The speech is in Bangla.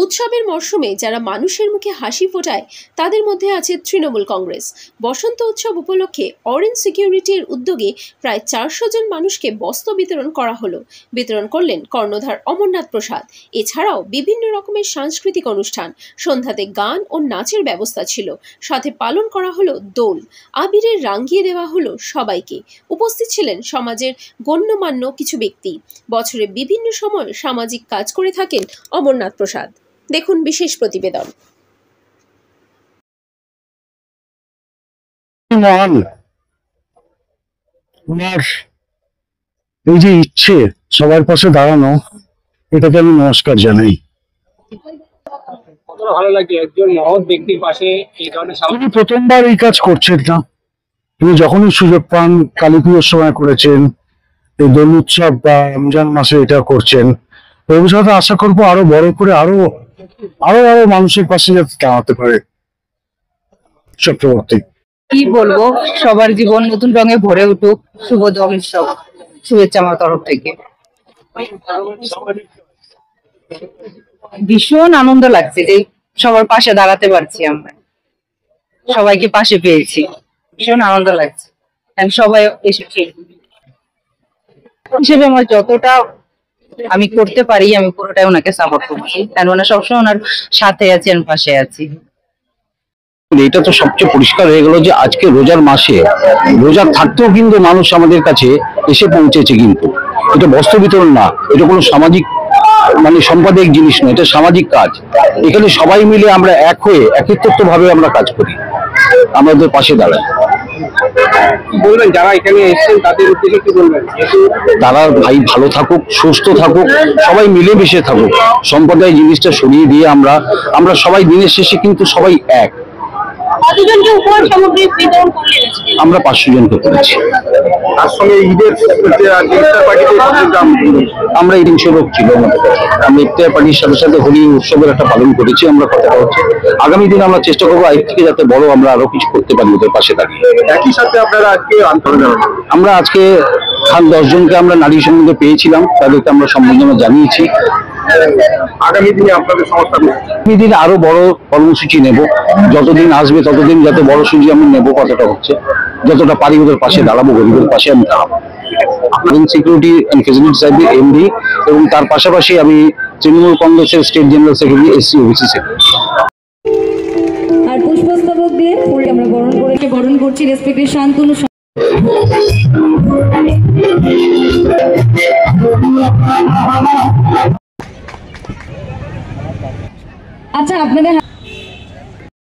উৎসবের মরশুমে যারা মানুষের মুখে হাসি ফোটায় তাদের মধ্যে আছে তৃণমূল কংগ্রেস। বসন্ত উৎসব উপলক্ষে অরেঞ্জ সিকিউরিটির উদ্যোগে প্রায় 400 জন মানুষকে বস্ত্র বিতরণ করা হলো। বিতরণ করলেন কর্ণধার অমরনাথ প্রসাদ। এছাড়াও বিভিন্ন রকমের সাংস্কৃতিক অনুষ্ঠান, সন্ধ্যাতে গান ও নাচের ব্যবস্থা ছিল। সাথে পালন করা হলো দোল, আবিরের রাঙিয়ে দেওয়া হলো সবাইকে। উপস্থিত ছিলেন সমাজের গণ্যমান্য কিছু ব্যক্তি। বছরে বিভিন্ন সময় সামাজিক কাজ করে থাকেন অমরনাথ প্রসাদ। দেখুন বিশেষ প্রতিবেদন। এই যে ইচ্ছে সবার পাশে দাঁড়ানো, এটাকে আমি নমস্কার জানাই। ভালো লাগে একজন মহৎ ব্যক্তির পাশে এই ধরনের। তিনি প্রথমবার এই কাজ করছেন না, তিনি যখনই সুযোগ পান কালী পুজোর সময় করেছেন, এই দোল উৎসব বা রমজান মাসে এটা করছেন। ভবিষ্যতে আশা করবো আরো বড় করে আরো আরো আরো মানুষের পাশে যাতে দাঁড়াতে পারে। চক্রবর্তী, কি বলবো, সবার জীবন নতুন রঙে ভরে উঠুক। শুভ দোল উৎসব শুভেচ্ছা আমার তরফ থেকে। ভীষণ আনন্দ লাগছে যে সবার পাশে দাঁড়াতে পারছি, আমরা সবাইকে পাশে পেয়েছি, ভীষণ আনন্দ লাগছে। সবাই এসেছে হিসেবে আমার যতটা আমি করতে পারি আমি পুরোটাই ওনাকে সাপোর্ট করছি, কারণ ওনার সবসময় ওনার সাথে আছেন, পাশে আছি। এটা তো সবচেয়ে পরিষ্কার হয়ে গেল যে আজকে রোজার মাসে, রোজা থাকতেও কিন্তু মানুষ আমাদের কাছে এসে পৌঁছেছে। কিন্তু এটা বস্ত্র বিতরণ না, এটা কোনো সামাজিক সম্পাদক জিনিস নয়, এটা সামাজিক কাজ। এখানে সবাই মিলে আমরা এক হয়ে একত্রিত ভাবে আমরা কাজ করি, আমাদের পাশে দাঁড়াই। বলবেন যারা এখানে এসেছেন তাদের উদ্দেশ্যে কি বলবেন? তারা ভাই ভালো থাকুক, সুস্থ থাকুক, সবাই মিলেমিশে থাকুক। সম্প্রদায় জিনিসটা সরিয়ে দিয়ে আমরা সবাই দিনের শেষে কিন্তু সবাই এক। কতজনকে উপহার সামগ্রী বিতরণ করলেন? আমরা 500 জনকে করেছি। তার সঙ্গে ঈদের আমরা এই 300 লোক ছিল আমাদের কাছে। আমরা ইফতার পার্টির সাথে সাথে হোলি উৎসবের একটা পালন করেছি। আমরা কথা হচ্ছে আগামী দিনে আমরা চেষ্টা করবো এর থেকে যাতে বড় আমরা আরো কিছু করতে পারি ওদের পাশে দাঁড়িয়ে। একই সাথে আপনারা আজকে আমরা আজকে 10 জনকে আমরা নারী সম্বন্ধে পেয়েছিলাম, তাদেরকে আমরা সম্বর্ধনা জানিয়েছি। আগামী দিনে আপনাদের সংস্থা আগামী দিনে আরো বড় কর্মসূচি নেব। যতদিন আসবে ততদিন যাতে বড় সূচি আমি নেব, কথাটা হচ্ছে যতটা পারি ওদের পাশে দাঁড়াবো, গরিবের পাশে আমি দাঁড়াবো। Security and facility service MD, এবং তার পাশাপাশি আমি তৃণমূল কংগ্রেসের state general secretary, SC OBC secretary. আর পুষ্পস্তবক দিয়ে আমরা বরণ করছি রেসপেক্টেড শান্তনু। আচ্ছা, আপনাদের